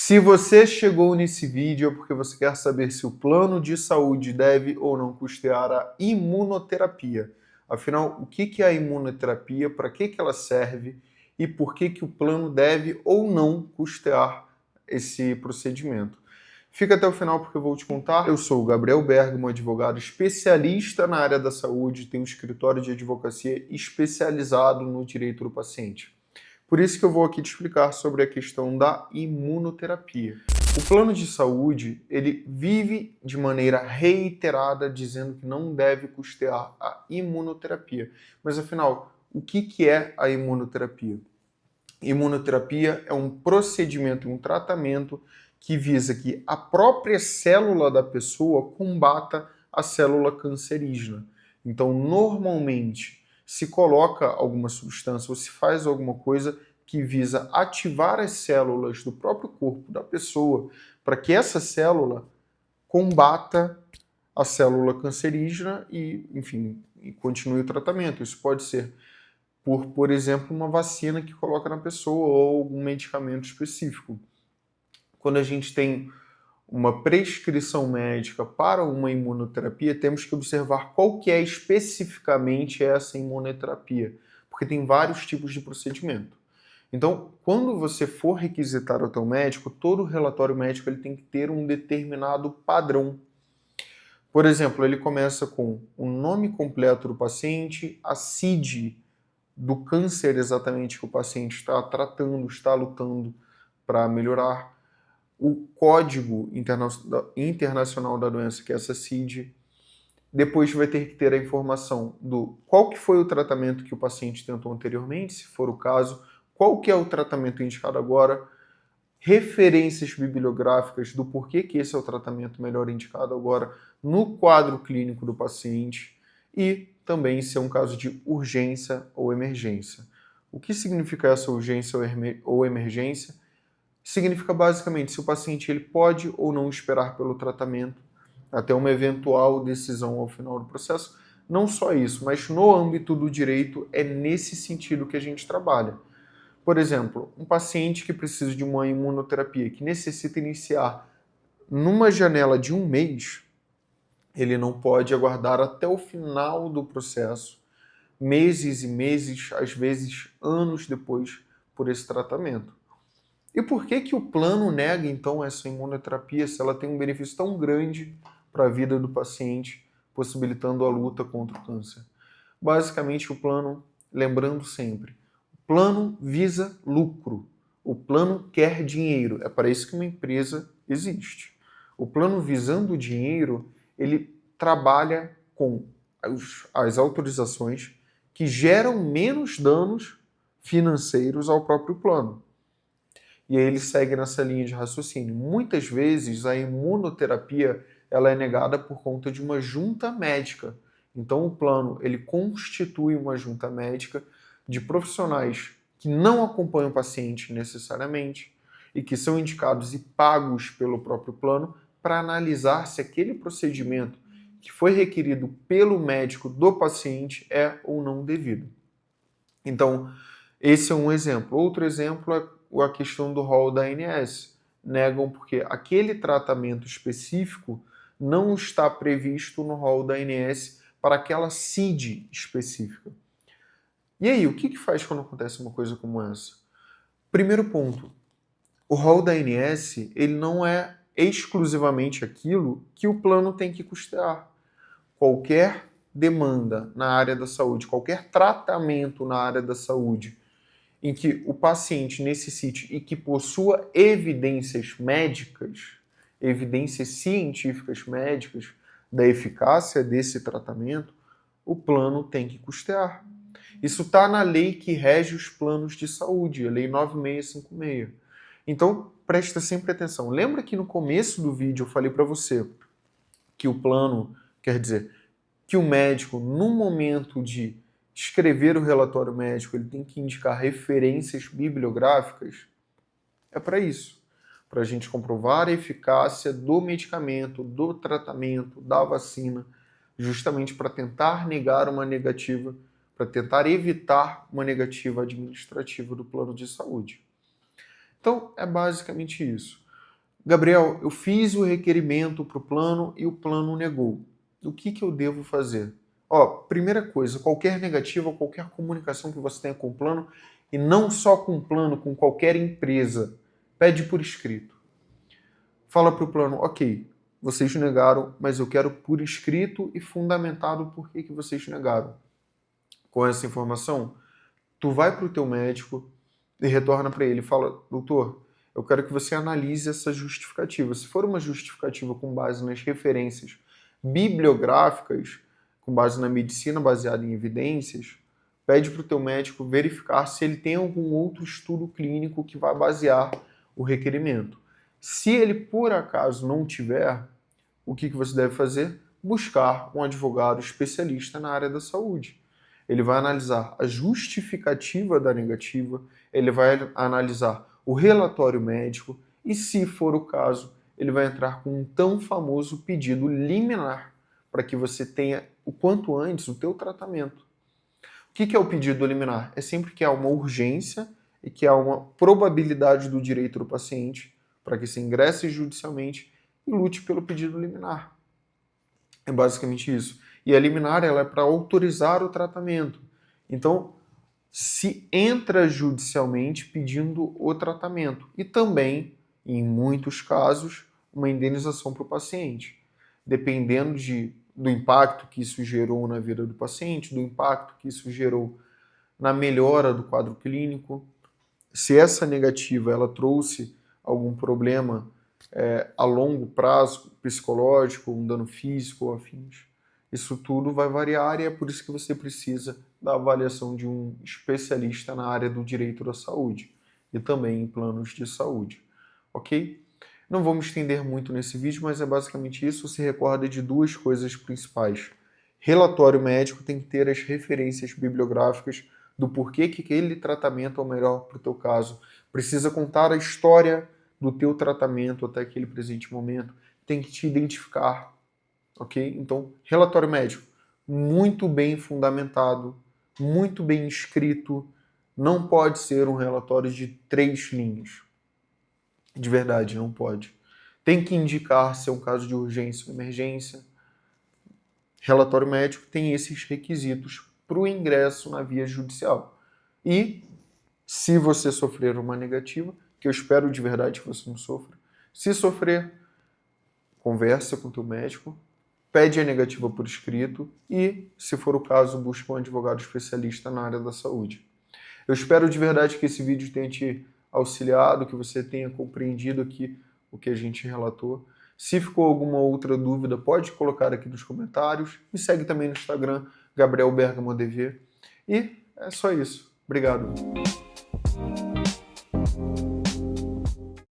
Se você chegou nesse vídeo é porque você quer saber se o plano de saúde deve ou não custear a imunoterapia. Afinal, o que é a imunoterapia, para que ela serve e por que o plano deve ou não custear esse procedimento. Fica até o final porque eu vou te contar. Eu sou o Gabriel Bergamo, advogado especialista na área da saúde, tenho um escritório de advocacia especializado no direito do paciente. Por isso que eu vou aqui te explicar sobre a questão da imunoterapia. O plano de saúde, ele vive de maneira reiterada dizendo que não deve custear a imunoterapia. Mas afinal, o que é a imunoterapia? Imunoterapia é um procedimento, um tratamento que visa que a própria célula da pessoa combata a célula cancerígena. Então, normalmente, se coloca alguma substância ou se faz alguma coisa que visa ativar as células do próprio corpo da pessoa para que essa célula combata a célula cancerígena e, enfim, continue o tratamento. Isso pode ser por exemplo, uma vacina que coloca na pessoa ou algum medicamento específico. Quando a gente tem uma prescrição médica para uma imunoterapia, temos que observar qual que é especificamente essa imunoterapia, porque tem vários tipos de procedimento. Então, quando você for requisitar ao teu médico, todo relatório médico ele tem que ter um determinado padrão. Por exemplo, ele começa com o nome completo do paciente, a CID do câncer exatamente que o paciente está tratando, está lutando para melhorar, o código internacional da doença, que é essa CID. Depois vai ter que ter a informação do qual que foi o tratamento que o paciente tentou anteriormente, se for o caso, qual que é o tratamento indicado agora, referências bibliográficas do porquê que esse é o tratamento melhor indicado agora no quadro clínico do paciente e também se é um caso de urgência ou emergência. O que significa essa urgência ou emergência? Significa basicamente se o paciente ele pode ou não esperar pelo tratamento até uma eventual decisão ao final do processo. Não só isso, mas no âmbito do direito é nesse sentido que a gente trabalha. Por exemplo, um paciente que precisa de uma imunoterapia, que necessita iniciar numa janela de 1 mês, ele não pode aguardar até o final do processo, meses e meses, às vezes anos depois, por esse tratamento. E por que o plano nega, então, essa imunoterapia se ela tem um benefício tão grande para a vida do paciente, possibilitando a luta contra o câncer? Basicamente, o plano, lembrando sempre, o plano visa lucro. O plano quer dinheiro. É para isso que uma empresa existe. O plano visando o dinheiro, ele trabalha com as autorizações que geram menos danos financeiros ao próprio plano. E aí ele segue nessa linha de raciocínio. Muitas vezes a imunoterapia ela é negada por conta de uma junta médica. Então o plano ele constitui uma junta médica de profissionais que não acompanham o paciente necessariamente e que são indicados e pagos pelo próprio plano para analisar se aquele procedimento que foi requerido pelo médico do paciente é ou não devido. Então, esse é um exemplo. Outro exemplo é a questão do rol da ANS. Negam porque aquele tratamento específico não está previsto no rol da ANS para aquela CID específica. E aí, o que faz quando acontece uma coisa como essa? Primeiro ponto, o rol da ANS ele não é exclusivamente aquilo que o plano tem que custear. Qualquer demanda na área da saúde, qualquer tratamento na área da saúde em que o paciente necessite e que possua evidências médicas, evidências científicas médicas da eficácia desse tratamento, o plano tem que custear. Isso está na lei que rege os planos de saúde, a Lei 9656. Então, presta sempre atenção. Lembra que no começo do vídeo eu falei para você que o plano, quer dizer, que o médico, no momento de escrever o relatório médico, ele tem que indicar referências bibliográficas? É para isso. Para a gente comprovar a eficácia do medicamento, do tratamento, da vacina, justamente para tentar negar uma negativa, para tentar evitar uma negativa administrativa do plano de saúde. Então, é basicamente isso. Gabriel, eu fiz o requerimento para o plano e o plano negou. O que eu devo fazer? Primeira coisa, qualquer negativa, qualquer comunicação que você tenha com o plano, e não só com o plano, com qualquer empresa, pede por escrito. Fala para o plano, ok, vocês negaram, mas eu quero por escrito e fundamentado por que vocês negaram. Com essa informação, tu vai para o teu médico e retorna para ele e fala, doutor, eu quero que você analise essa justificativa. Se for uma justificativa com base nas referências bibliográficas, com base na medicina baseada em evidências, pede para o teu médico verificar se ele tem algum outro estudo clínico que vai basear o requerimento. Se ele, por acaso, não tiver, o que você deve fazer? Buscar um advogado especialista na área da saúde. Ele vai analisar a justificativa da negativa, ele vai analisar o relatório médico e, se for o caso, ele vai entrar com um tão famoso pedido liminar para que você tenha o quanto antes o teu tratamento. O que é o pedido liminar? É sempre que há uma urgência e que há uma probabilidade do direito do paciente para que se ingresse judicialmente e lute pelo pedido liminar. É basicamente isso. E a liminar ela é para autorizar o tratamento. Então, se entra judicialmente pedindo o tratamento. E também, em muitos casos, uma indenização para o paciente. Dependendo do impacto que isso gerou na vida do paciente, do impacto que isso gerou na melhora do quadro clínico. Se essa negativa ela trouxe algum problema a longo prazo, psicológico, um dano físico ou afins, isso tudo vai variar e é por isso que você precisa da avaliação de um especialista na área do direito da saúde e também em planos de saúde, ok? Não vou me estender muito nesse vídeo, mas é basicamente isso. Se recorda de duas coisas principais. Relatório médico tem que ter as referências bibliográficas do porquê que aquele tratamento é o melhor para o teu caso. Precisa contar a história do teu tratamento até aquele presente momento. Tem que te identificar, ok? Então, relatório médico, muito bem fundamentado, muito bem escrito. Não pode ser um relatório de 3 linhas. De verdade, não pode. Tem que indicar se é um caso de urgência ou emergência. Relatório médico tem esses requisitos para o ingresso na via judicial. E, se você sofrer uma negativa, que eu espero de verdade que você não sofra, se sofrer, conversa com o teu médico, pede a negativa por escrito e, se for o caso, busca um advogado especialista na área da saúde. Eu espero de verdade que esse vídeo tenha te auxiliado, que você tenha compreendido aqui o que a gente relatou. Se ficou alguma outra dúvida, pode colocar aqui nos comentários. Me segue também no Instagram, Gabriel Bergamo DV. E é só isso. Obrigado.